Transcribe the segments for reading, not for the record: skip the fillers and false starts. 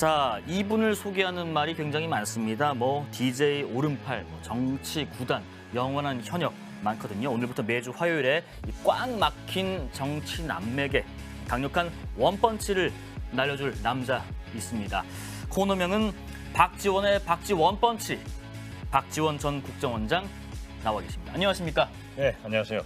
자, 이분을 소개하는 말이 굉장히 많습니다. DJ 오른팔, 정치 구단, 영원한 현역 많거든요. 오늘부터 매주 화요일에 이 꽉 막힌 정치 남맥에 강력한 원펀치를 날려줄 남자 있습니다. 코너명은 박지원의 박지원펀치. 박지원 전 국정원장 나와 계십니다. 안녕하십니까? 네, 안녕하세요.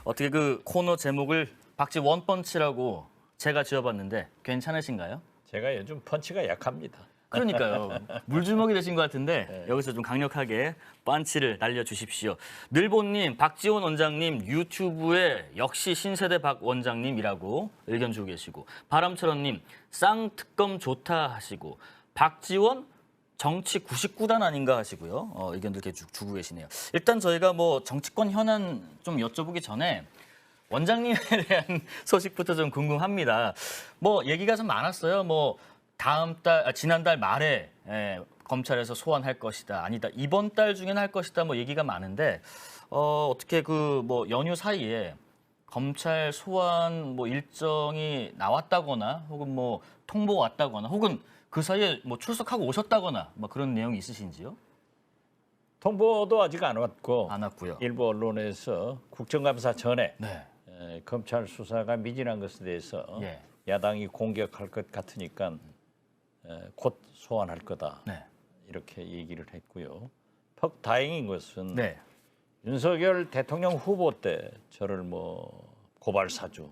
어떻게 그 코너 제목을 박지원펀치라고 제가 지어봤는데 괜찮으신가요? 제가 요즘 펀치가 약합니다. 그러니까요. 물주먹이 되신 것 같은데 네. 여기서 좀 강력하게 펀치를 날려주십시오. 늘보님, 박지원 원장님 유튜브에 역시 신세대 박 원장님이라고 의견 주고 계시고, 바람처럼님 쌍특검 좋다 하시고, 박지원 정치 99단 아닌가 하시고요. 의견들 이렇게 주고 계시네요. 일단 저희가 정치권 현안 좀 여쭤보기 전에 원장님에 대한 소식부터 좀 궁금합니다. 얘기가 좀 많았어요. 지난달 말에 검찰에서 소환할 것이다. 아니다. 이번 달 중에는 할 것이다. 얘기가 많은데 어떻게 연휴 사이에 검찰 소환 일정이 나왔다거나 혹은 통보가 왔다거나 혹은 그 사이에 출석하고 오셨다거나 그런 내용이 있으신지요? 통보도 아직 안 왔고, 안 왔고요. 일부 언론에서 국정감사 전에 네. 검찰 수사가 미진한 것에 대해서 예. 야당이 공격할 것 같으니까 곧 소환할 거다. 네. 이렇게 얘기를 했고요. 퍽 다행인 것은 네. 윤석열 대통령 후보 때 저를 고발 사주,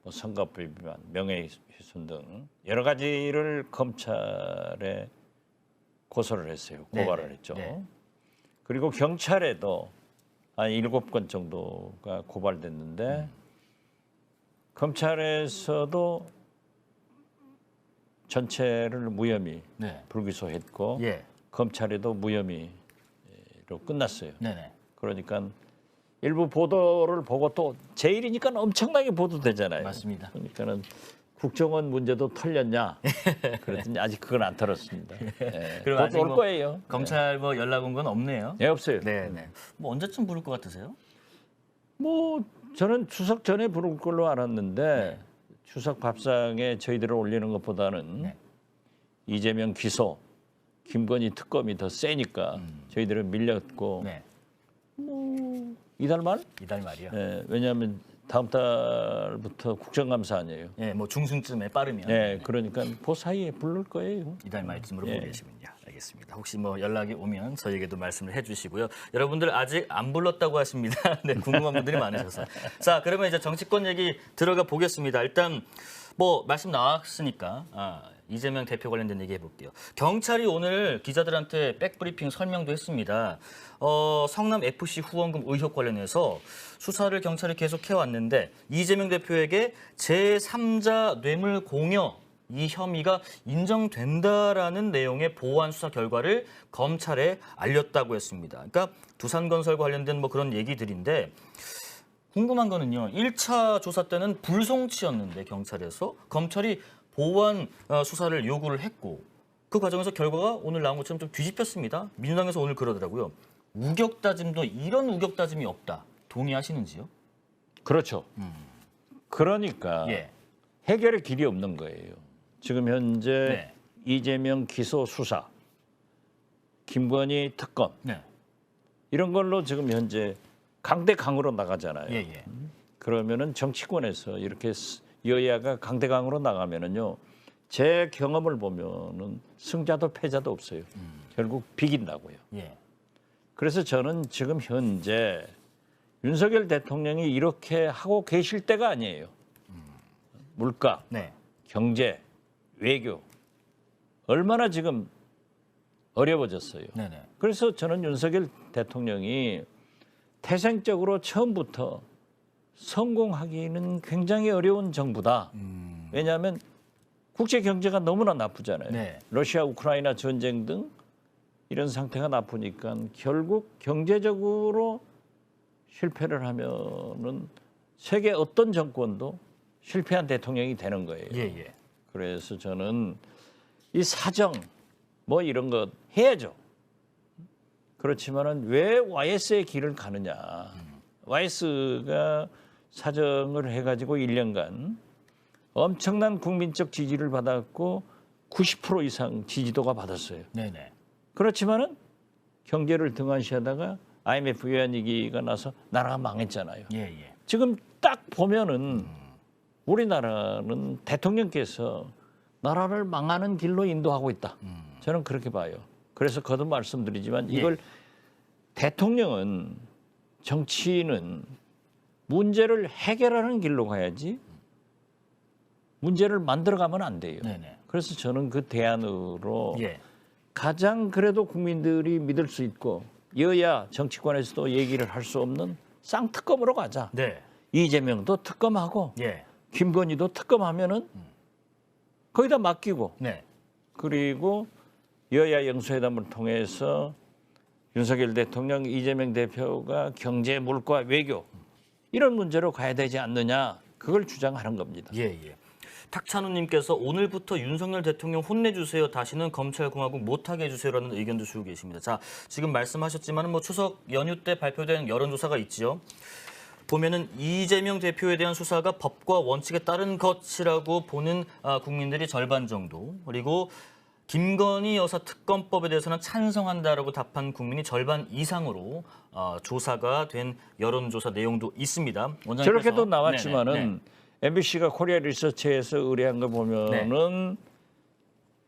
선거법 위반, 명예훼손 등 여러 가지를 검찰에 고소를 했어요. 고발을 네. 했죠. 네. 그리고 경찰에도 한 7건 정도가 고발됐는데 검찰에서도 전체를 무혐의 네. 불기소했고 예. 검찰에도 무혐의로 끝났어요. 네네. 그러니까 일부 보도를 보고 또 제일이니까 엄청나게 보도되잖아요. 맞습니다. 그러니까는 국정원 문제도 털렸냐? 그랬더니 아직 그건 안 털었습니다. 네. 그럼 곧 올 거예요. 검찰 연락 온 건 없네요. 네, 없어요. 네. 언제쯤 부를 것 같으세요? 저는 추석 전에 부를 걸로 알았는데 추석 밥상에 저희들을 올리는 것보다는 네. 이재명 기소, 김건희 특검이 더 세니까 저희들은 밀렸고 네. 이달 말? 이달 말이요. 네, 왜냐하면 다음 달부터 국정감사 아니에요. 예, 중순쯤에 빠르면. 네, 그러니까 그 사이에 부를 거예요. 이달 말쯤으로 예. 보고 계시군요. 알겠습니다. 혹시 연락이 오면 저희에게도 말씀을 해주시고요. 여러분들 아직 안 불렀다고 하십니다. 네, 궁금한 분들이 많으셔서. 자, 그러면 이제 정치권 얘기 들어가 보겠습니다. 일단 말씀 나왔으니까 이재명 대표 관련된 얘기 해볼게요. 경찰이 오늘 기자들한테 백브리핑 설명도 했습니다. 성남 FC 후원금 의혹 관련해서 수사를 경찰이 계속 해왔는데 이재명 대표에게 제3자 뇌물 공여 이 혐의가 인정된다라는 내용의 보완 수사 결과를 검찰에 알렸다고 했습니다. 그러니까 두산건설 관련된 그런 얘기들인데 궁금한 거는요. 1차 조사 때는 불송치였는데 경찰에서 검찰이 보완 수사를 요구를 했고 그 과정에서 결과가 오늘 나온 것처럼 좀 뒤집혔습니다. 민주당에서 오늘 그러더라고요. 우격다짐도 이런 우격다짐이 없다. 동의하시는지요? 그렇죠. 그러니까 예. 해결의 길이 없는 거예요. 지금 현재 네. 이재명 기소 수사, 김건희 특검 네. 이런 걸로 지금 현재 강대강으로 나가잖아요. 예. 그러면은 정치권에서 이렇게 여야가 강대강으로 나가면은요, 제 경험을 보면은 승자도 패자도 없어요. 결국 비긴다고요. 예. 그래서 저는 지금 현재 윤석열 대통령이 이렇게 하고 계실 때가 아니에요. 물가, 네. 경제, 외교 얼마나 지금 어려워졌어요. 네네. 그래서 저는 윤석열 대통령이 태생적으로 처음부터 성공하기는 굉장히 어려운 정부다. 왜냐하면 국제 경제가 너무나 나쁘잖아요. 네. 러시아 우크라이나 전쟁 등 이런 상태가 나쁘니까 결국 경제적으로 실패를 하면은 세계 어떤 정권도 실패한 대통령이 되는 거예요. 예. 그래서 저는 이 사정 이런 거 해야죠. 그렇지만은 왜 YS의 길을 가느냐? YS가 사정을 해가지고 1년간 엄청난 국민적 지지를 받았고 90% 이상 지지도가 받았어요. 네네. 그렇지만은 경제를 등한시하다가 IMF 외환위기가 나서 나라가 망했잖아요. 예. 지금 딱 보면은 우리나라는 대통령께서 나라를 망하는 길로 인도하고 있다. 저는 그렇게 봐요. 그래서 거듭 말씀드리지만 이걸 대통령은 정치인은 문제를 해결하는 길로 가야지 문제를 만들어가면 안 돼요. 네네. 그래서 저는 그 대안으로 예. 가장 그래도 국민들이 믿을 수 있고 여야 정치권에서도 얘기를 할 수 없는 쌍특검으로 가자. 네. 이재명도 특검하고 예. 김건희도 특검하면은 거기다 맡기고 네. 그리고 여야 영수회담을 통해서 윤석열 대통령, 이재명 대표가 경제, 물가, 외교 이런 문제로 가야 되지 않느냐 그걸 주장하는 겁니다. 예. 탁찬우님께서 오늘부터 윤석열 대통령 혼내주세요. 다시는 검찰공화국 못하게 해주세요라는 의견도 주고 계십니다. 자, 지금 말씀하셨지만 뭐 추석 연휴 때 발표된 여론조사가 있지요. 보면은 이재명 대표에 대한 수사가 법과 원칙에 따른 것이라고 보는 국민들이 절반 정도, 그리고 김건희 여사 특검법에 대해서는 찬성한다라고 답한 국민이 절반 이상으로 조사가 된 여론조사 내용도 있습니다. 원장님께서, 저렇게도 나왔지만은 네네. MBC가 코리아 리서치에서 의뢰한 거 보면은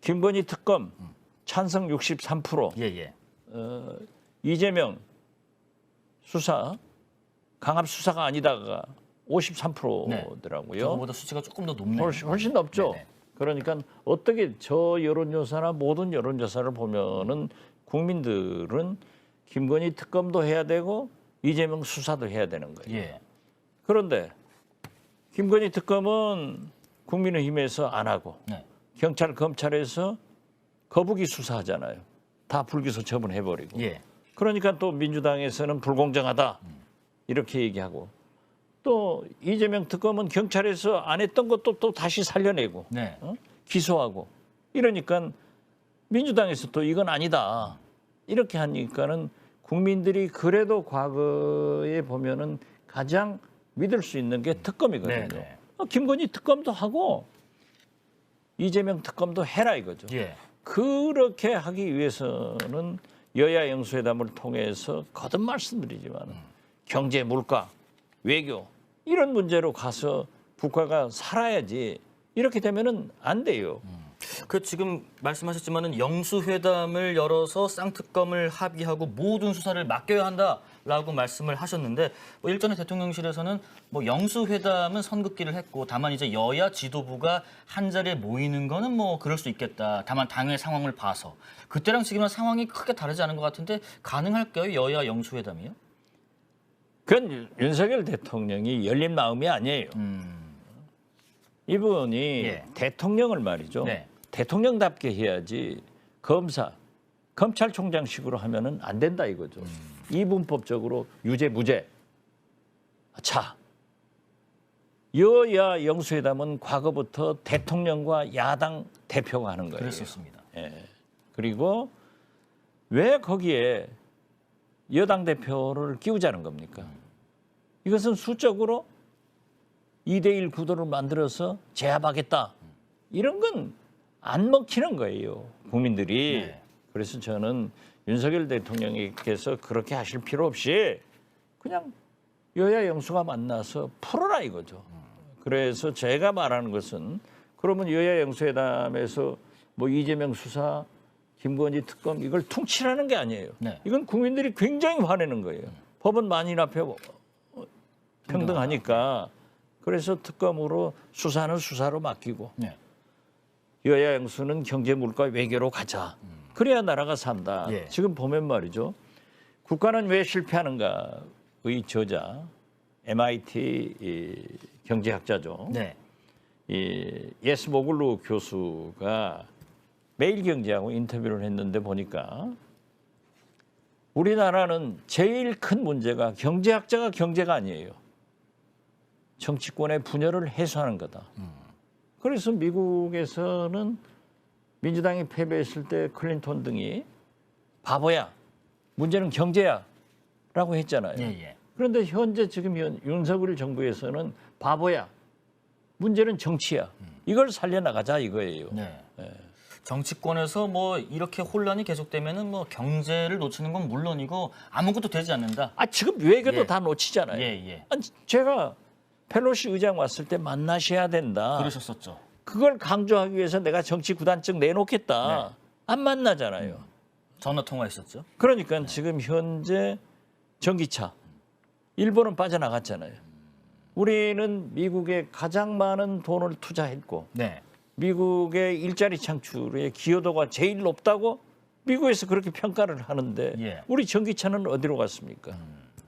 김건희 특검 찬성 63%, 예. 이재명 수사 강압 수사가 아니다가 53%더라고요. 저거보다 수치가 조금 더 높네요. 훨씬 높죠. 네네. 그러니까 어떻게 저 여론조사나 모든 여론조사를 보면은 국민들은 김건희 특검도 해야 되고 이재명 수사도 해야 되는 거예요. 예. 그런데 김건희 특검은 국민의힘에서 안 하고 네. 경찰 검찰에서 거북이 수사하잖아요. 다 불기소 처분해버리고. 예. 그러니까 또 민주당에서는 불공정하다 이렇게 얘기하고 또 이재명 특검은 경찰에서 안 했던 것도 또 다시 살려내고 네. 기소하고 이러니까 민주당에서 또 이건 아니다 이렇게 하니까는 국민들이 그래도 과거에 보면은 가장 믿을 수 있는 게 특검이거든요. 네네. 김건희 특검도 하고 이재명 특검도 해라 이거죠. 예. 그렇게 하기 위해서는 여야 영수회담을 통해서 거듭 말씀드리지만 경제, 물가, 외교 이런 문제로 가서 국가가 살아야지 이렇게 되면은 안 돼요. 그 지금 말씀하셨지만은 영수회담을 열어서 쌍특검을 합의하고 모든 수사를 맡겨야 한다라고 말씀을 하셨는데 뭐 일전에 대통령실에서는 뭐 영수회담은 선긋기를 했고 다만 이제 여야 지도부가 한 자리에 모이는 거는 뭐 그럴 수 있겠다. 다만 당의 상황을 봐서 그때랑 지금은 상황이 크게 다르지 않은 것 같은데 가능할까요? 여야 영수회담이요? 그건 윤석열 대통령이 열린 마음이 아니에요. 이분이 예. 대통령을 말이죠. 네. 대통령답게 해야지 검사, 검찰총장식으로 하면은 안 된다 이거죠. 이분법적으로 유죄, 무죄. 자, 여야 영수회담은 과거부터 대통령과 야당 대표가 하는 거예요. 그랬었습니다. 예. 그리고 왜 거기에 여당 대표를 끼우자는 겁니까? 이것은 수적으로 2대1 구도를 만들어서 제압하겠다. 이런 건 안 먹히는 거예요. 국민들이. 네. 그래서 저는 윤석열 대통령께서 그렇게 하실 필요 없이 그냥 여야 영수가 만나서 풀어라 이거죠. 그래서 제가 말하는 것은 그러면 여야 영수회담에서 뭐 이재명 수사, 김건희 특검 이걸 퉁치라는 게 아니에요. 네. 이건 국민들이 굉장히 화내는 거예요. 법은 만인 앞에 평등하니까 그래서 특검으로 수사는 수사로 맡기고 네. 여야 영수는 경제, 물가, 외교로 가자. 그래야 나라가 산다. 예. 지금 보면 말이죠. 국가는 왜 실패하는가의 저자 MIT 경제학자죠. 네. 이 예스모글루 교수가 매일경제하고 인터뷰를 했는데 보니까 우리나라는 제일 큰 문제가 경제학자가 경제가 아니에요. 정치권의 분열을 해소하는 거다. 그래서 미국에서는 민주당이 패배했을 때 클린턴 등이 바보야, 문제는 경제야 라고 했잖아요. 예. 그런데 현재 지금 윤석열 정부에서는 바보야, 문제는 정치야. 이걸 살려나가자 이거예요. 네. 정치권에서 뭐 이렇게 혼란이 계속되면은 뭐 경제를 놓치는 건 물론이고 아무것도 되지 않는다. 지금 외교도 예. 다 놓치잖아요. 예. 아니, 제가 펠로시 의장 왔을 때 만나셔야 된다. 그러셨었죠. 그걸 강조하기 위해서 내가 정치 구단증 내놓겠다. 네. 안 만나잖아요. 전화 통화했었죠. 그러니까 지금 현재 전기차 일본은 빠져나갔잖아요. 우리는 미국에 가장 많은 돈을 투자했고 네. 미국의 일자리 창출의 기여도가 제일 높다고 미국에서 그렇게 평가를 하는데 예. 우리 전기차는 어디로 갔습니까?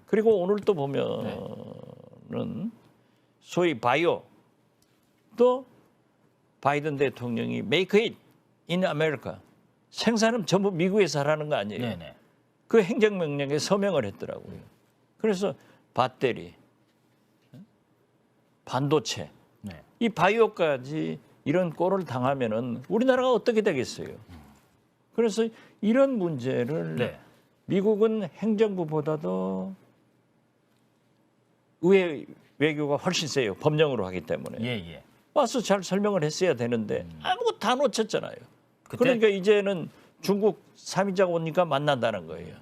그리고 오늘 또 보면은 소위 바이오 또 바이든 대통령이 Make it in America 생산은 전부 미국에서 하라는 거 아니에요. 네네. 그 행정명령에 서명을 했더라고요. 그래서 배터리, 반도체, 네. 이 바이오까지 이런 꼴을 당하면은 우리나라가 어떻게 되겠어요? 그래서 이런 문제를 네. 미국은 행정부보다도 의회 외교가 훨씬 세요. 법령으로 하기 때문에. 예. 와서 잘 설명을 했어야 되는데 아무것도 다 놓쳤잖아요. 그때- 그러니까 이제는 중국 3인자가 오니까 만난다는 거예요.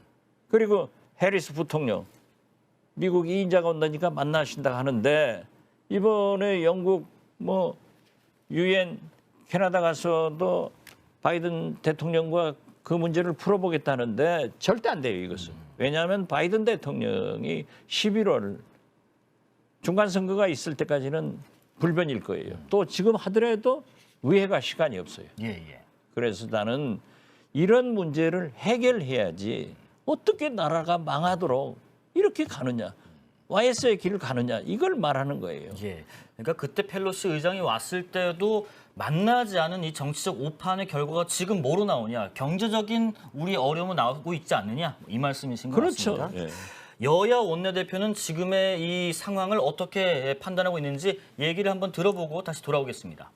그리고 해리스 부통령 미국 2인자가 온다니까 만나신다 하는데 이번에 영국 뭐 유엔 캐나다 가서도 바이든 대통령과 그 문제를 풀어보겠다는데 절대 안 돼요 이것은. 왜냐하면 바이든 대통령이 11월 중간선거가 있을 때까지는 불변일 거예요. 또 지금 하더라도 의회가 시간이 없어요. 예. 그래서 나는 이런 문제를 해결해야지 어떻게 나라가 망하도록 이렇게 가느냐. YS의 길을 가느냐. 이걸 말하는 거예요. 예. 그러니까 그때 펠로시 의장이 왔을 때도 만나지 않은 이 정치적 오판의 결과가 지금 뭐로 나오냐. 경제적인 우리 어려움은 나오고 있지 않느냐. 이 말씀이신 것 그렇죠. 같습니다. 예. 여야 원내대표는 지금의 이 상황을 어떻게 판단하고 있는지 얘기를 한번 들어보고 다시 돌아오겠습니다.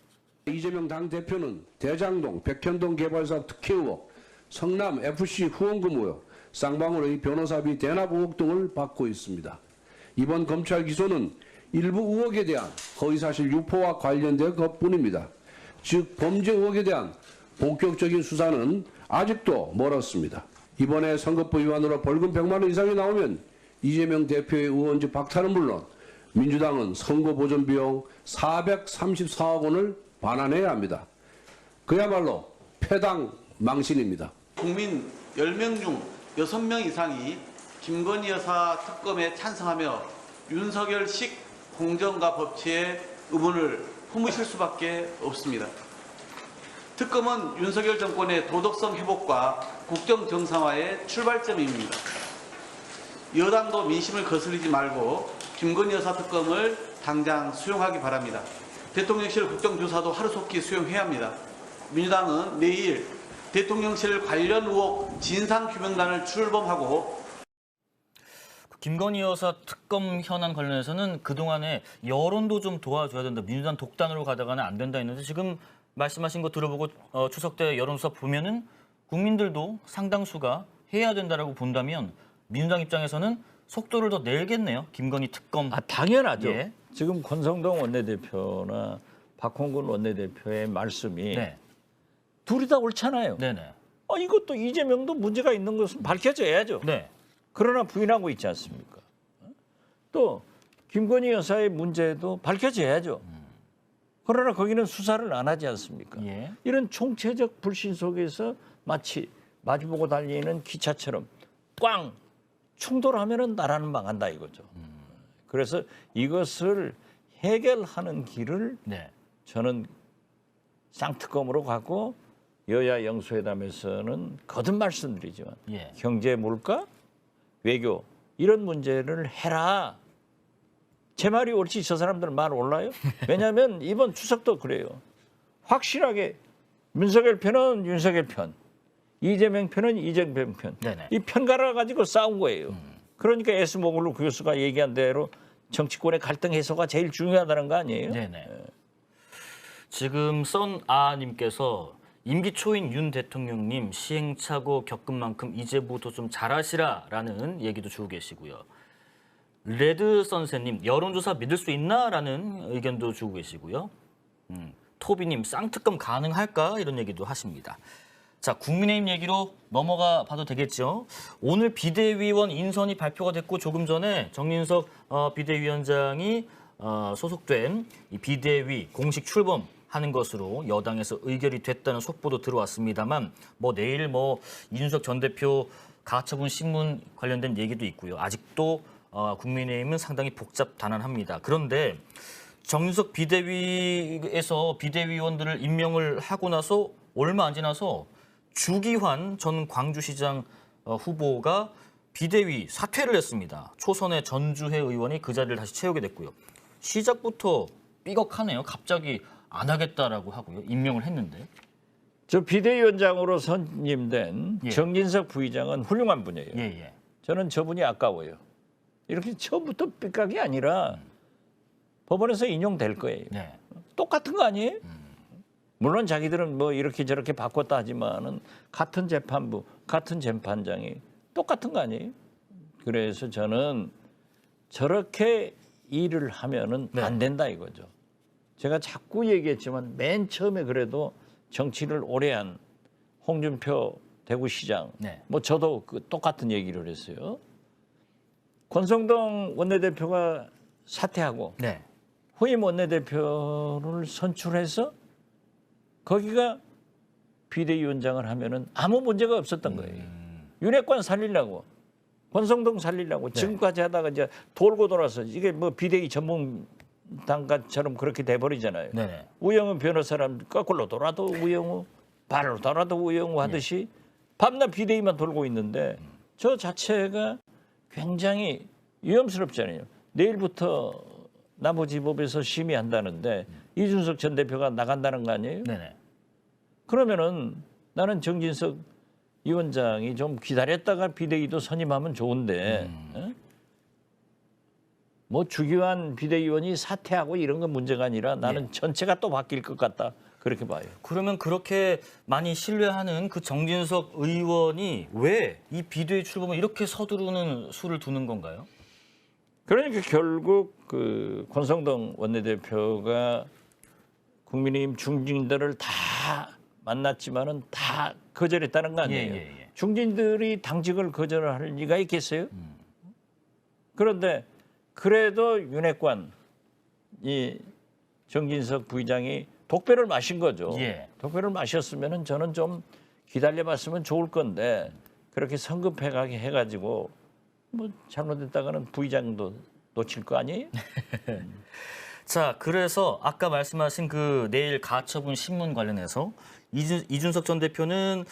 이재명 당대표는 대장동, 백현동 개발사 특혜 의혹, 성남 FC 후원금 의혹, 쌍방울의 변호사비 대납 의혹 등을 받고 있습니다. 이번 검찰 기소는 일부 의혹에 대한 허위사실 유포와 관련된 것뿐입니다. 즉 범죄 의혹에 대한 본격적인 수사는 아직도 멀었습니다. 이번에 선거법 위반으로 벌금 100만 원 이상이 나오면 이재명 대표의 의원직 박탈은 물론 민주당은 선거 보전 비용 434억 원을 반환해야 합니다. 그야말로 패당 망신입니다. 국민 10명 중 6명 이상이 김건희 여사 특검에 찬성하며 윤석열식 공정과 법치에 의문을 품으실 수밖에 없습니다. 특검은 윤석열 정권의 도덕성 회복과 국정 정상화의 출발점입니다. 여당도 민심을 거스르지 말고 김건희 여사 특검을 당장 수용하기 바랍니다. 대통령실 국정조사도 하루속히 수용해야 합니다. 민주당은 내일 대통령실 관련 의혹 진상규명단을 출범하고 김건희 여사 특검 현안 관련해서는 그동안에 여론도 좀 도와줘야 된다. 민주당 독단으로 가다가는 안 된다 했는데 지금 말씀하신 거 들어보고 추석 때 여론조사 보면은 국민들도 상당수가 해야 된다라고 본다면 민주당 입장에서는 속도를 더 내겠네요. 김건희 특검. 당연하죠. 예. 지금 권성동 원내대표나 박홍근 원내대표의 말씀이 네. 둘이 다 옳잖아요. 네네. 이것도 이재명도 문제가 있는 것은 밝혀져야죠. 네. 그러나 부인하고 있지 않습니까? 또 김건희 여사의 문제도 밝혀져야죠. 그러나 거기는 수사를 안 하지 않습니까? 예. 이런 총체적 불신 속에서 마치 마주보고 달리는 기차처럼 꽝 충돌하면은 나라는 망한다 이거죠. 그래서 이것을 해결하는 길을 네. 저는 쌍특검으로 가고 여야 영수회담에서는 거듭 말씀드리지만 예. 경제, 물가, 외교 이런 문제를 해라. 제 말이 옳지 저 사람들 말 올라요? 왜냐하면 이번 추석도 그래요. 확실하게 윤석열 편은 윤석열 편, 이재명 편은 이재명 편. 네네. 이 편가라 가지고 싸운 거예요. 그러니까 에스모글루 교수가 얘기한 대로 정치권의 갈등 해소가 제일 중요하다는 거 아니에요? 네네. 지금 썬아님께서 임기 초인 윤 대통령님 시행착오 겪은 만큼 이제부터 좀 잘하시라라는 얘기도 주고 계시고요. 레드 선생님 여론조사 믿을 수 있나라는 의견도 주고 계시고요. 토비님 쌍특검 가능할까 이런 얘기도 하십니다. 자, 국민의힘 얘기로 넘어가 봐도 되겠죠. 오늘 비대위원 인선이 발표가 됐고 조금 전에 정진석 비대위원장이 소속된 이 비대위 공식 출범하는 것으로 여당에서 의결이 됐다는 속보도 들어왔습니다만 뭐 내일 뭐 이준석 전 대표 가처분 신문 관련된 얘기도 있고요. 아직도 국민의힘은 상당히 복잡다난합니다. 그런데 정진석 비대위에서 비대위원들을 임명을 하고 나서 얼마 안 지나서 주기환 전 광주시장 후보가 비대위 사퇴를 했습니다. 초선의 전주회 의원이 그 자리를 다시 채우게 됐고요. 시작부터 삐걱하네요. 갑자기 안 하겠다라고 하고요. 임명을 했는데. 저 비대위원장으로 선임된 예. 정진석 부의장은 훌륭한 분이에요. 예. 저는 저분이 아까워요. 이렇게 처음부터 삐깍이 아니라 법원에서 인용될 거예요. 네. 똑같은 거 아니에요? 물론 자기들은 뭐 이렇게 저렇게 바꿨다 하지만은 같은 재판부, 같은 재판장이 똑같은 거 아니에요? 그래서 저는 저렇게 일을 하면은 네. 안 된다 이거죠. 제가 자꾸 얘기했지만 맨 처음에 그래도 정치를 오래 한 홍준표 대구시장, 네. 뭐 저도 그 똑같은 얘기를 했어요. 권성동 원내대표가 사퇴하고 네. 후임 원내대표를 선출해서 거기가 비대위원장을 하면은 아무 문제가 없었던 거예요. 윤핵관 살리려고, 권성동 살리려고 지금까지 하다가 이제 돌고 돌아서 이게 뭐 비대위 전문당과처럼 그렇게 돼버리잖아요. 네. 우영우 변호사람 거꾸로 돌아도 우영우, 발로 돌아도 우영우 하듯이 밤낮 비대위만 돌고 있는데 저 자체가 굉장히 위험스럽잖아요. 내일부터 남부지법에서 심의한다는데 이준석 전 대표가 나간다는 거 아니에요? 네네. 그러면은 나는 정진석 위원장이 좀 기다렸다가 비대위도 선임하면 좋은데 뭐 주기환 비대위원이 사퇴하고 이런 건 문제가 아니라 나는 전체가 또 바뀔 것 같다 그렇게 봐요. 그러면 그렇게 많이 신뢰하는 그 정진석 의원이 왜 이 비대위 출범을 이렇게 서두르는 수를 두는 건가요? 그러니까 결국 그 권성동 원내대표가 국민의힘 중진들을 다 만났지만은 다 거절했다는 거 아니에요. 예. 중진들이 당직을 거절할 리가 있겠어요? 그런데 그래도 윤핵관 이 정진석 부의장이 독배를 마신 거죠. 예. 독배를 마셨으면은 저는 좀 기다려봤으면 좋을 건데 그렇게 성급하게 해가지고 뭐 잘못했다가는 부의장도 놓칠 거 아니에요? 자, 그래서 아까 말씀하신 그 내일 가처분 신문 관련해서 이준석 전 대표는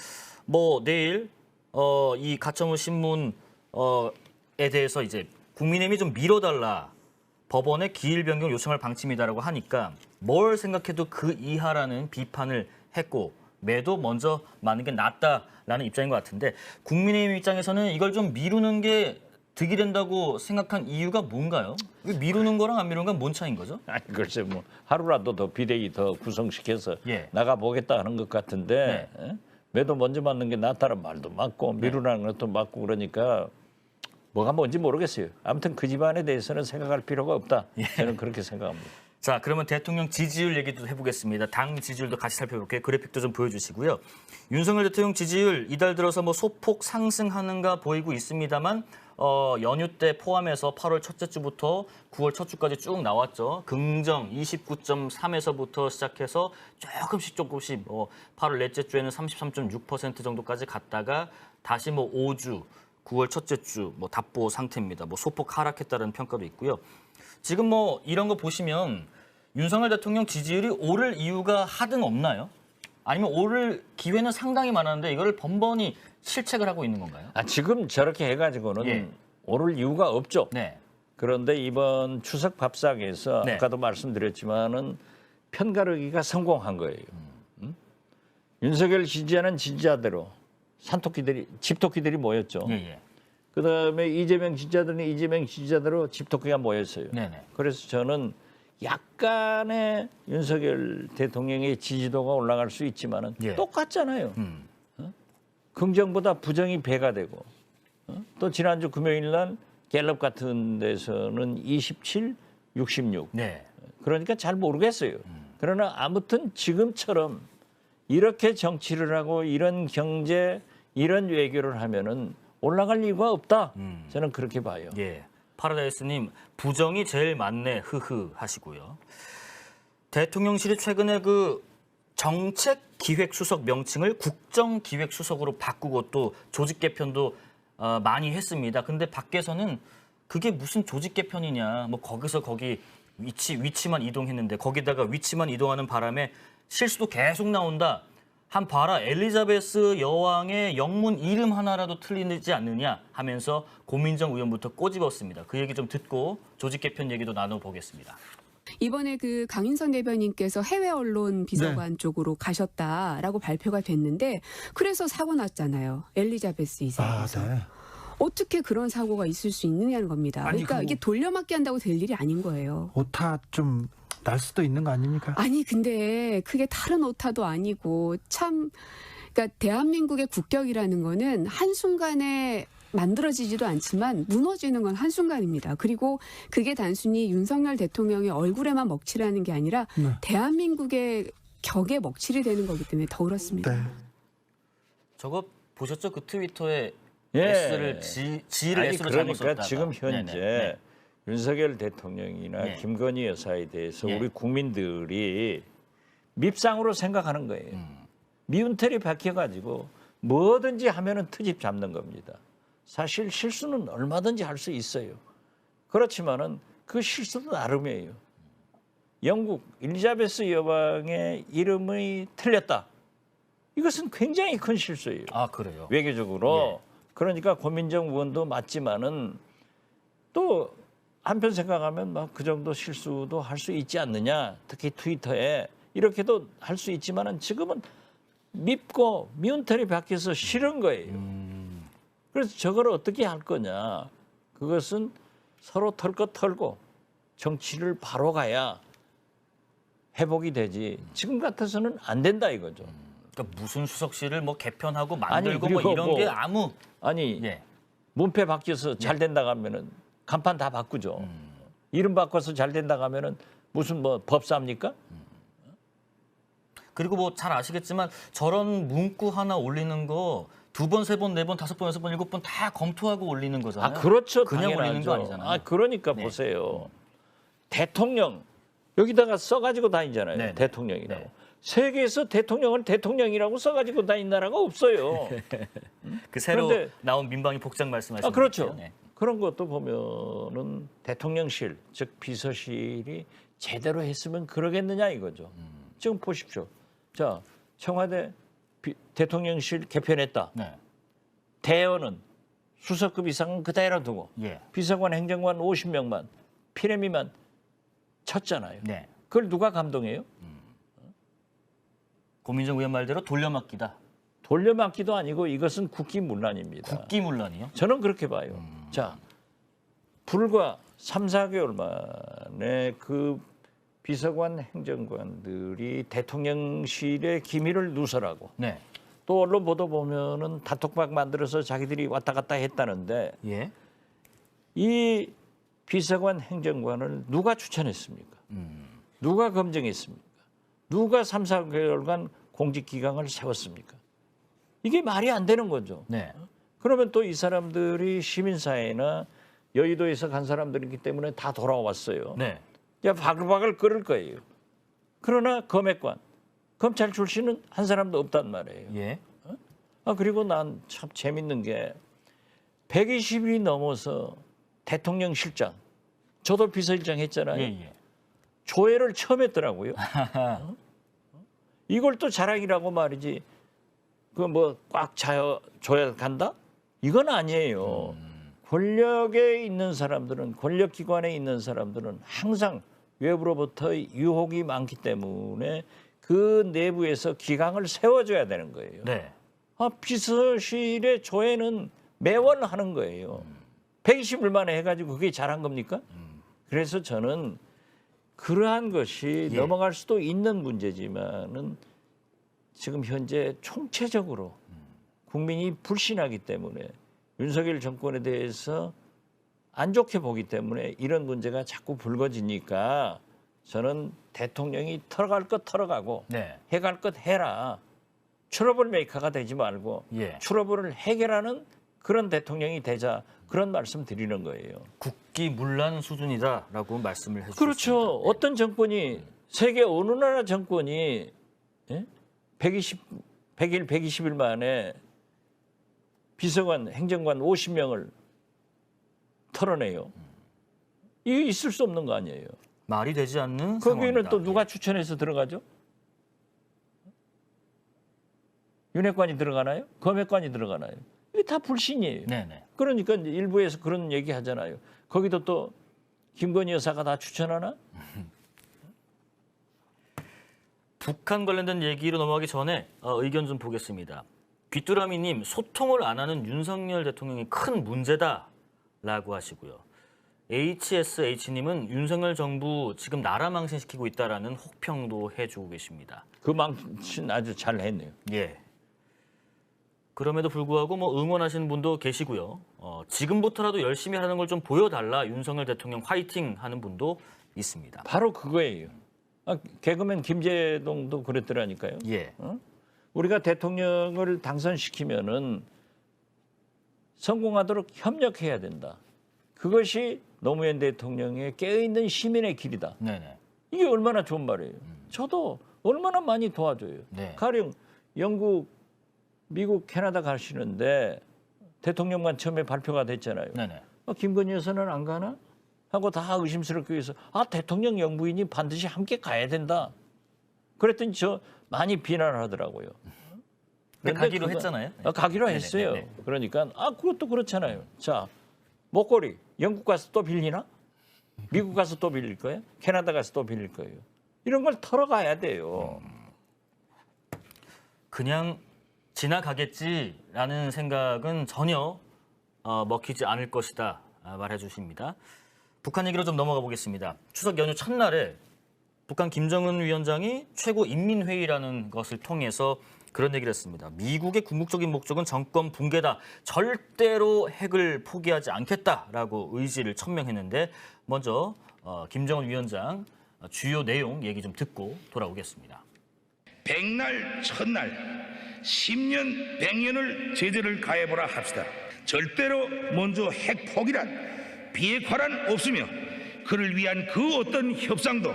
뭐 내일 이 가처분 신문에 대해서 이제 국민의힘이 좀 미뤄달라 법원에 기일 변경 요청할 방침이다라고 하니까 뭘 생각해도 그 이하라는 비판을 했고 매도 먼저 맞는 게 낫다라는 입장인 것 같은데 국민의힘 입장에서는 이걸 좀 미루는 게 득이 된다고 생각한 이유가 뭔가요? 이거 미루는 거랑 안 미루는 건 뭔 차이인 거죠? 아니 글쎄 뭐 하루라도 더 비대위 더 구성시켜서 예. 나가 보겠다 하는 것 같은데 매도 먼저 맞는 게 낫다는 말도 맞고 미루라는 것도 맞고 그러니까 뭐가 뭔지 모르겠어요. 아무튼 그 집안에 대해서는 생각할 필요가 없다. 저는 그렇게 생각합니다. 자, 그러면 대통령 지지율 얘기도 해보겠습니다. 당 지지율도 같이 살펴볼게요. 그래픽도 좀 보여주시고요. 윤석열 대통령 지지율 이달 들어서 뭐 소폭 상승하는가 보이고 있습니다만 연휴 때 포함해서 8월 첫째 주부터 9월 첫 주까지 쭉 나왔죠. 긍정 29.3에서부터 시작해서 조금씩 뭐 8월 넷째 주에는 33.6% 정도까지 갔다가 다시 뭐 5주 9월 첫째 주 뭐 답보 상태입니다. 뭐 소폭 하락했다는 평가도 있고요. 지금 뭐 이런 거 보시면 윤석열 대통령 지지율이 오를 이유가 하등 없나요? 아니면 오를 기회는 상당히 많았는데 이거를 번번이 실책을 하고 있는 건가요? 아, 지금 저렇게 해가지고는 예. 오를 이유가 없죠. 네. 그런데 이번 추석 밥상에서 네. 아까도 말씀드렸지만은 편가르기가 성공한 거예요. 윤석열 지지하는 지지자대로 산토끼들이 집토끼들이 모였죠. 예. 그다음에 이재명 지지자들은 이재명 지지자대로 집토끼가 모였어요. 네네. 그래서 저는 약간의 윤석열 대통령의 지지도가 올라갈 수 있지만은 예. 똑같잖아요. 긍정보다 부정이 배가 되고 또 지난주 금요일 날 갤럽 같은 데서는 27, 66. 네. 그러니까 잘 모르겠어요. 그러나 아무튼 지금처럼 이렇게 정치를 하고 이런 경제, 이런 외교를 하면은 올라갈 이유가 없다. 저는 그렇게 봐요. 예. 파라다이스님 부정이 제일 많네 흐흐 하시고요. 대통령실이 최근에 그 정책기획수석 명칭을 국정기획수석으로 바꾸고 또 조직 개편도 많이 했습니다. 근데 밖에서는 그게 무슨 조직 개편이냐, 뭐 거기서 거기 위치만 이동했는데 거기다가 위치만 이동하는 바람에 실수도 계속 나온다. 한 봐라 엘리자베스 여왕의 영문 이름 하나라도 틀리지 않느냐 하면서 고민정 의원부터 꼬집었습니다. 그 얘기 좀 듣고 조직 개편 얘기도 나눠보겠습니다. 이번에 그 강인선 대변인께서 해외 언론 비서관 쪽으로 가셨다라고 발표가 됐는데 그래서 사고 났잖아요. 엘리자베스 이사에서. 네. 어떻게 그런 사고가 있을 수 있느냐는 겁니다. 아니, 그러니까 이게 돌려막기 한다고 될 일이 아닌 거예요. 오타 좀 날 수도 있는 거 아닙니까? 아니 근데 그게 다른 오타도 아니고 참 그러니까 대한민국의 국격이라는 거는 한순간에 만들어지지도 않지만 무너지는 건 한순간입니다. 그리고 그게 단순히 윤석열 대통령의 얼굴에만 먹칠하는 게 아니라 네. 대한민국의 격에 먹칠이 되는 거기 때문에 더 그렇습니다. 네. 저거 보셨죠? 그 트위터에 예. S를 G를 아니, S로 잘못 그러니까 썼다가. 지금 현재 네네. 윤석열 대통령이나 네. 김건희 여사에 대해서 네. 우리 국민들이 밉상으로 생각하는 거예요. 미운 털이 박혀가지고 뭐든지 하면은 트집 잡는 겁니다. 사실 실수는 얼마든지 할 수 있어요. 그렇지만은 그 실수도 나름이에요. 영국 엘리자베스 여왕의 이름이 틀렸다. 이것은 굉장히 큰 실수예요. 아 그래요. 외교적으로. 그러니까 고민정 의원도 맞지만은 또 한편 생각하면 막 그 정도 실수도 할 수 있지 않느냐. 특히 트위터에 이렇게도 할 수 있지만은 지금은 밉고 미운 털이 박혀서 싫은 거예요. 그래서 저걸 어떻게 할 거냐. 그것은 서로 털 것 털고 정치를 바로 가야 회복이 되지. 지금 같아서는 안 된다 이거죠. 그러니까 무슨 수석실을 뭐 개편하고 아니, 만들고 뭐 그리고 이런 뭐- 게 아무 아니 예. 문패 바뀌어서 잘 된다 하면은 간판 다 바꾸죠. 이름 바꿔서 잘 된다 하면은 무슨 뭐 법사입니까? 그리고 뭐 잘 아시겠지만 저런 문구 하나 올리는 거 2번, 3번, 4번, 5번, 6번, 7번 다 검토하고 올리는 거잖아요. 아 그렇죠. 그냥 당연하죠. 올리는 거 아니잖아요. 아 그러니까 네. 보세요. 대통령 여기다가 써가지고 다니잖아요. 네, 네. 대통령이라고. 네. 세계에서 대통령을 대통령이라고 써가지고 다닌 나라가 없어요. 그 새로 그런데- 나온 민방위 복장 말씀하시는 아 그렇죠. 거죠? 네. 그런 것도 보면은 대통령실 즉 비서실이 제대로 했으면 그러겠느냐 이거죠. 지금 보십시오. 자 청와대 대통령실 개편했다. 네. 대여는 수석급 이상은 그대로 두고 예. 비서관 행정관 50명만 피레미만 쳤잖아요. 네. 그걸 누가 감동해요? 고민정 의원 말대로 돌려막기다. 돌려막기도 아니고 이것은 국기문란입니다. 국기문란이요? 저는 그렇게 봐요. 자, 불과 3, 4개월 만에 그 비서관 행정관들이 대통령실의 기밀을 누설하고 네. 또 언론 보도 보면은 단톡방 만들어서 자기들이 왔다 갔다 했다는데 예. 이 비서관 행정관을 누가 추천했습니까? 누가 검증했습니까? 누가 3, 4개월간 공직기강을 세웠습니까? 이게 말이 안 되는 거죠. 네. 그러면 또 이 사람들이 시민사회나 여의도에서 간 사람들이기 때문에 다 돌아왔어요. 네. 야 바글바글 끓을 거예요. 그러나 검핵관, 검찰 출신은 한 사람도 없단 말이에요. 예. 아 그리고 난 참 재밌는 게 120일이 넘어서 대통령 실장, 저도 비서실장 했잖아요. 예, 예. 조회를 처음 했더라고요. 이걸 또 자랑이라고 말이지. 그 뭐 꽉 줘야 간다? 이건 아니에요. 권력에 있는 사람들은 권력기관에 있는 사람들은 항상 외부로부터 유혹이 많기 때문에 그 내부에서 기강을 세워줘야 되는 거예요. 네. 아, 비서실의 조회는 매월 하는 거예요. 120일 만에 해가지고 그게 잘한 겁니까? 그래서 저는 그러한 것이 예. 넘어갈 수도 있는 문제지만은 지금 현재 총체적으로 국민이 불신하기 때문에 윤석열 정권에 대해서 안 좋게 보기 때문에 이런 문제가 자꾸 불거지니까 저는 대통령이 털어갈 것 털어가고 네. 해갈 것 해라. 트러블 메이커가 되지 말고 예. 트러블을 해결하는 그런 대통령이 되자 그런 말씀 드리는 거예요. 국기문란 수준이다라고 말씀을 해주셨습니다. 그렇죠. 어떤 정권이 세계 어느 나라 정권이 100일 120일 만에 비서관 행정관 50명을 털어내요. 이게 있을 수 없는 거 아니에요. 말이 되지 않는 거기는 상황이다. 또 누가 추천해서 들어가죠? 윤핵관이 들어가나요? 검핵관이 들어가나요? 이게 다 불신이에요. 네네. 그러니까 이제 일부에서 그런 얘기 하잖아요. 거기도 또 김건희 여사가 다 추천하나? 북한 관련된 얘기로 넘어가기 전에 의견 좀 보겠습니다. 귀뚜라미님, 소통을 안 하는 윤석열 대통령이 큰 문제다라고 하시고요. HSH님은 윤석열 정부 지금 나라 망신시키고 있다라는 혹평도 해주고 계십니다. 그 망신 아주 잘 했네요. 예. 그럼에도 불구하고 뭐 응원하시는 분도 계시고요. 지금부터라도 열심히 하는 걸 좀 보여달라 윤석열 대통령 화이팅 하는 분도 있습니다. 바로 그거예요. 개그맨 김재동도 그랬더라니까요. 예. 우리가 대통령을 당선시키면은 성공하도록 협력해야 된다. 그것이 노무현 대통령의 깨어있는 시민의 길이다. 네네. 이게 얼마나 좋은 말이에요. 저도 얼마나 많이 도와줘요. 네. 가령 영국, 미국, 캐나다 가시는데 대통령만 처음에 발표가 됐잖아요. 네네. 김건희 여사는 안 가나? 하고 다 의심스럽게 해서 대통령 영부인이 반드시 함께 가야 된다. 그랬더니 저 많이 비난을 하더라고요. 근데 가기로 그건- 했잖아요. 가기로 네네, 했어요. 네네. 그러니까 그것도 그렇잖아요. 자, 목걸이 영국 가서 또 빌리나? 미국 가서 또 빌릴 거예요? 캐나다 가서 또 빌릴 거예요? 이런 걸 털어가야 돼요. 그냥 지나가겠지라는 생각은 전혀 먹히지 않을 것이다 말해 주십니다. 북한 얘기로 좀 넘어가 보겠습니다. 추석 연휴 첫날에 북한 김정은 위원장이 최고인민회의라는 것을 통해서 그런 얘기를 했습니다. 미국의 궁극적인 목적은 정권 붕괴다. 절대로 핵을 포기하지 않겠다라고 의지를 천명했는데 먼저 김정은 위원장 주요 내용 얘기 좀 듣고 돌아오겠습니다. 백날 첫날 10년 100년을 제재를 가해보라 합시다. 절대로 먼저 핵 포기란 비핵화란 없으며 그를 위한 그 어떤 협상도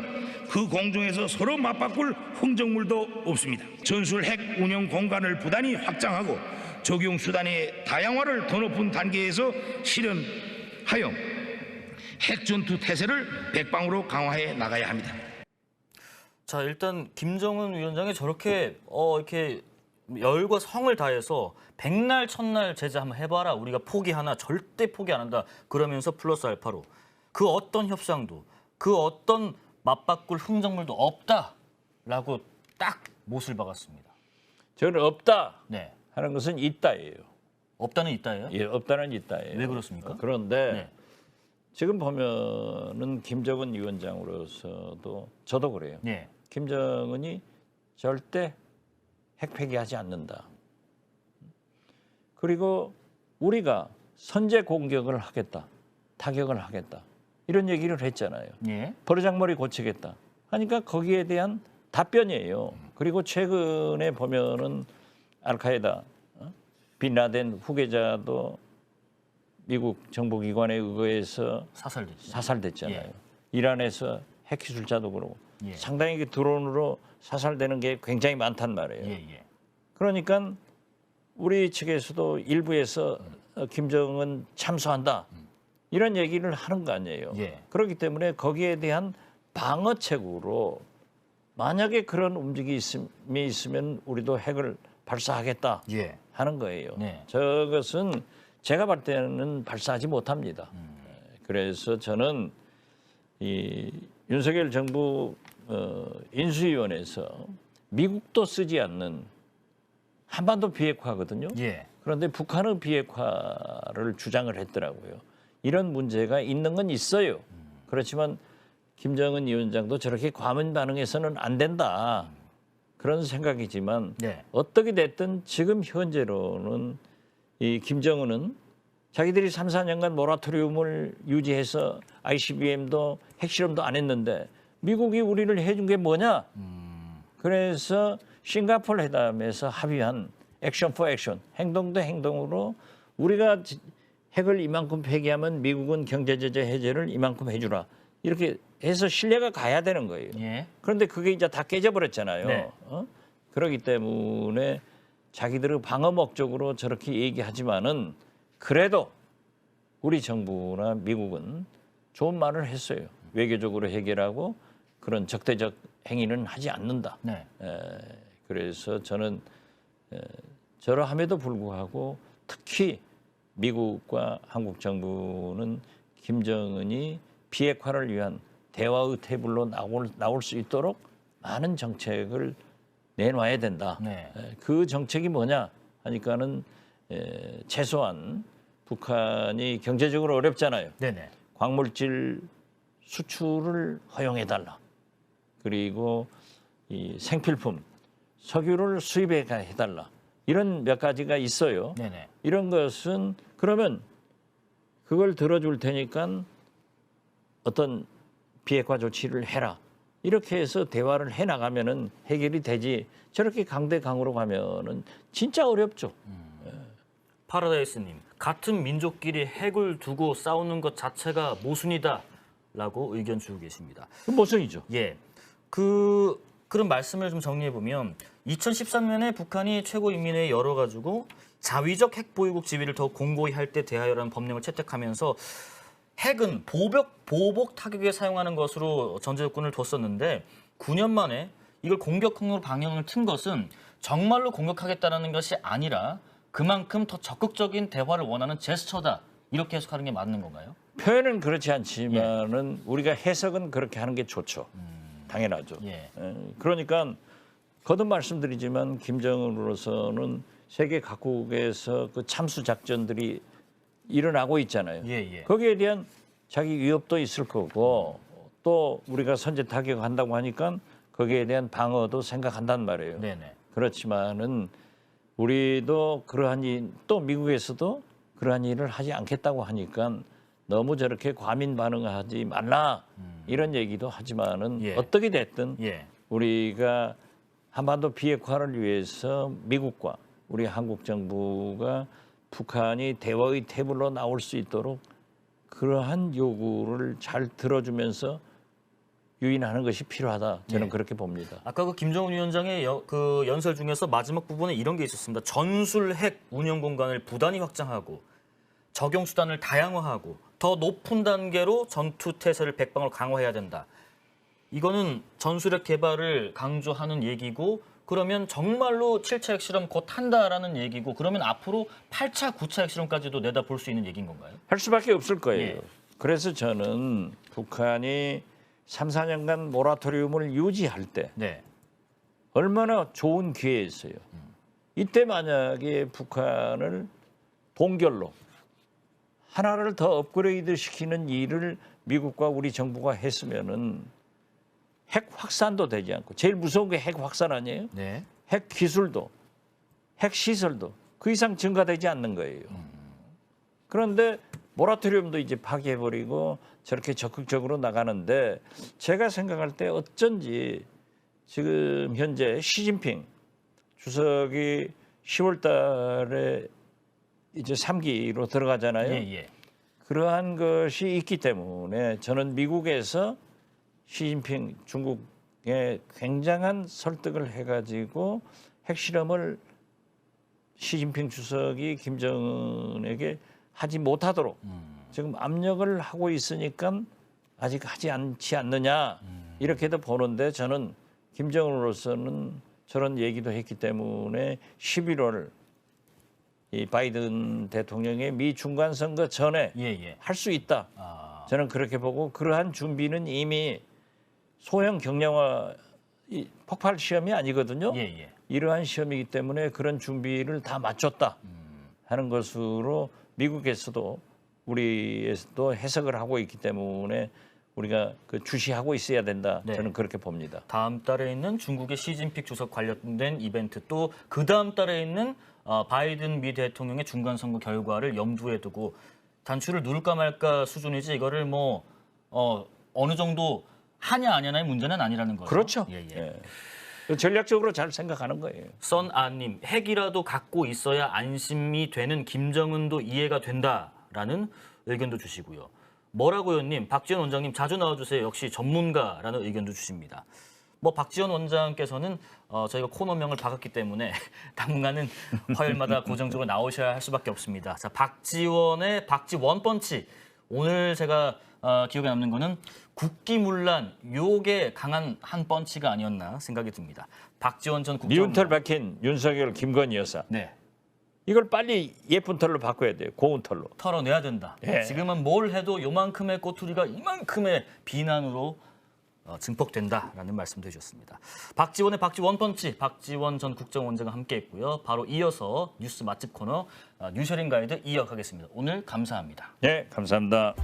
그 공중에서 서로 맞바꿀 흥정물도 없습니다. 전술 핵 운영 공간을 부단히 확장하고 적용 수단의 다양화를 더 높은 단계에서 실현하여 핵 전투 태세를 백방으로 강화해 나가야 합니다. 자, 일단 김정은 위원장이 저렇게 이렇게 열과 성을 다해서 백날 첫날 제재 한번 해봐라. 우리가 포기하나 절대 포기 안 한다. 그러면서 플러스 알파로 그 어떤 협상도 그 어떤 맞바꿀 흥정물도 없다라고 딱 못을 박았습니다. 저는 없다 네, 하는 것은 있다예요. 없다는 있다예요. 예, 없다는 있다예요. 왜 그렇습니까? 그런데 네. 지금 보면은 김정은 위원장으로서도 저도 그래요. 네, 김정은이 절대 핵 폐기하지 않는다. 그리고 우리가 선제 공격을 하겠다. 타격을 하겠다. 이런 얘기를 했잖아요. 예, 버르장머리 고치겠다. 하니까 거기에 대한 답변이에요. 그리고 최근에 보면은 알카에다 빈라덴 후계자도 미국 정보기관에 의거해서 사살됐죠. 사살됐잖아요. 예. 이란에서 핵기술자도 그러고 예. 상당히 드론으로 사살되는 게 굉장히 많단 말이에요. 예, 예. 그러니까 우리 측에서도 일부에서 김정은 참수한다. 이런 얘기를 하는 거 아니에요. 예. 그렇기 때문에 거기에 대한 방어책으로 만약에 그런 움직임이 있으면 우리도 핵을 발사하겠다 예. 하는 거예요. 네. 저것은 제가 볼 때는 발사하지 못합니다. 그래서 저는 이 윤석열 정부 인수위원회에서 미국도 쓰지 않는 한반도 비핵화거든요. 예. 그런데 북한의 비핵화를 주장을 했더라고요. 이런 문제가 있는 건 있어요. 그렇지만 김정은 위원장도 저렇게 과민 반응해서는 안 된다. 그런 생각이지만 네. 어떻게 됐든 지금 현재로는 이 김정은은 자기들이 3, 4년간 모라토리움을 유지해서 ICBM도 핵실험도 안 했는데 미국이 우리를 해준 게 뭐냐? 그래서 싱가포르 회담에서 합의한 액션 포 액션, 행동 대 행동으로 우리가 핵을 이만큼 폐기하면 미국은 경제제재 해제를 이만큼 해주라. 이렇게 해서 신뢰가 가야 되는 거예요. 예. 그런데 그게 이제 다 깨져버렸잖아요. 네. 그렇기 때문에 자기들의 방어 목적으로 저렇게 얘기하지만은 그래도 우리 정부나 미국은 좋은 말을 했어요. 외교적으로 해결하고 그런 적대적 행위는 하지 않는다. 네. 그래서 저는 저러함에도 불구하고 특히 미국과 한국 정부는 김정은이 비핵화를 위한 대화의 테이블로 나올 수 있도록 많은 정책을 내놔야 된다. 네. 그 정책이 뭐냐 하니까는 최소한 북한이 경제적으로 어렵잖아요. 네네. 광물질 수출을 허용해달라. 그리고 이 생필품, 석유를 수입해달라. 이런 몇 가지가 있어요. 네네. 이런 것은 그러면 그걸 들어줄 테니까 어떤 비핵화 조치를 해라. 이렇게 해서 대화를 해나가면은 해결이 되지. 저렇게 강대강으로 가면은 진짜 어렵죠. 파라다이스님, 같은 민족끼리 핵을 두고 싸우는 것 자체가 모순이다라고 의견 주고 계십니다. 그 모순이죠. 예, 그런 말씀을 좀 정리해 보면 2013년에 북한이 최고인민회의 열어가지고 자위적 핵 보유국 지위를 더 공고히 할 때 대하여라는 법령을 채택하면서 핵은 보복 타격에 사용하는 것으로 전제 조건을 뒀었는데 9년 만에 이걸 공격형으로 방향을 튼 것은 정말로 공격하겠다는 것이 아니라 그만큼 더 적극적인 대화를 원하는 제스처다. 이렇게 해석하는 게 맞는 건가요? 표현은 그렇지 않지만은 우리가 해석은 그렇게 하는 게 좋죠. 당연하죠. 예. 그러니까 거듭 말씀드리지만 김정은으로서는 세계 각국에서 그 참수 작전들이 일어나고 있잖아요. 예. 거기에 대한 자기 위협도 있을 거고 또 우리가 선제 타격한다고 하니까 거기에 대한 방어도 생각한단 말이에요. 네네. 그렇지만은 우리도 그러한 일, 또 미국에서도 그러한 일을 하지 않겠다고 하니까 너무 저렇게 과민 반응하지 말라 이런 얘기도 하지만은 예. 어떻게 됐든 예. 우리가 한반도 비핵화를 위해서 미국과 우리 한국 정부가 북한이 대화의 테이블로 나올 수 있도록 그러한 요구를 잘 들어주면서 유인하는 것이 필요하다. 저는 예. 그렇게 봅니다. 아까 그 김정은 위원장의 그 연설 중에서 마지막 부분에 이런 게 있었습니다. 전술 핵 운영 공간을 부단히 확장하고 적용 수단을 다양화하고 더 높은 단계로 전투 태세를 백방으로 강화해야 된다. 이거는 전술핵 개발을 강조하는 얘기고 그러면 정말로 7차 핵실험 곧 한다라는 얘기고 그러면 앞으로 8차, 9차 핵실험까지도 내다볼 수 있는 얘기인 건가요? 할 수밖에 없을 거예요. 예. 그래서 저는 북한이 3, 4년간 모라토리움을 유지할 때 네. 얼마나 좋은 기회였어요. 이때 만약에 북한을 동결로 하나를 더 업그레이드 시키는 일을 미국과 우리 정부가 했으면은 핵 확산도 되지 않고 제일 무서운 게 핵 확산 아니에요? 네. 핵 기술도 핵 시설도 그 이상 증가되지 않는 거예요. 그런데 모라토리움도 이제 파기해버리고 저렇게 적극적으로 나가는데 제가 생각할 때 어쩐지 지금 현재 시진핑 주석이 10월 달에 이제 3기로 들어가잖아요. 예. 그러한 것이 있기 때문에 저는 미국에서 시진핑 중국에 굉장한 설득을 해가지고 핵실험을 시진핑 주석이 김정은에게 하지 못하도록 지금 압력을 하고 있으니까 아직 하지 않지 않느냐 이렇게도 보는데 저는 김정은으로서는 저런 얘기도 했기 때문에 11월 이 바이든 대통령의 미 중간 선거 전에 예. 할 수 있다. 저는 그렇게 보고 그러한 준비는 이미 소형 경량화 폭발 시험이 아니거든요. 예. 이러한 시험이기 때문에 그런 준비를 다 마쳤다 하는 것으로 미국에서도 우리에서도 해석을 하고 있기 때문에 우리가 그 주시하고 있어야 된다. 네. 저는 그렇게 봅니다. 다음 달에 있는 중국의 시진핑 주석 관련된 이벤트 또 그 다음 달에 있는 바이든 미 대통령의 중간 선거 결과를 염두에 두고 단추를 누를까 말까 수준이지 이거를 어느 정도 하냐 아냐의 문제는 아니라는 거죠. 그렇죠. 예, 예. 예. 전략적으로 잘 생각하는 거예요. 선아님, 핵이라도 갖고 있어야 안심이 되는 김정은도 이해가 된다라는 의견도 주시고요. 뭐라고요님, 박지원 원장님 자주 나와주세요. 역시 전문가라는 의견도 주십니다. 뭐 박지원 원장께서는 저희가 코너명을 박았기 때문에 당분간은 화요일마다 고정적으로 나오셔야 할 수밖에 없습니다. 자, 박지원의 박지원 펀치. 오늘 제가 기억에 남는 거는 국기문란 요게 강한 한 펀치가 아니었나 생각이 듭니다. 박지원 전 국정원장. 미운 털 박힌 윤석열, 김건희 여사. 네. 이걸 빨리 예쁜 털로 바꿔야 돼요. 고운 털로. 털어내야 된다. 예. 지금은 뭘 해도 요만큼의 꼬투리가 이만큼의 비난으로 증폭된다라는 말씀도 해주셨습니다. 박지원의 박지원 펀치, 박지원 전 국정원장과 함께했고요. 바로 이어서 뉴스 맛집 코너 뉴셔링 가이드 이어가겠습니다. 오늘 감사합니다. 네, 감사합니다.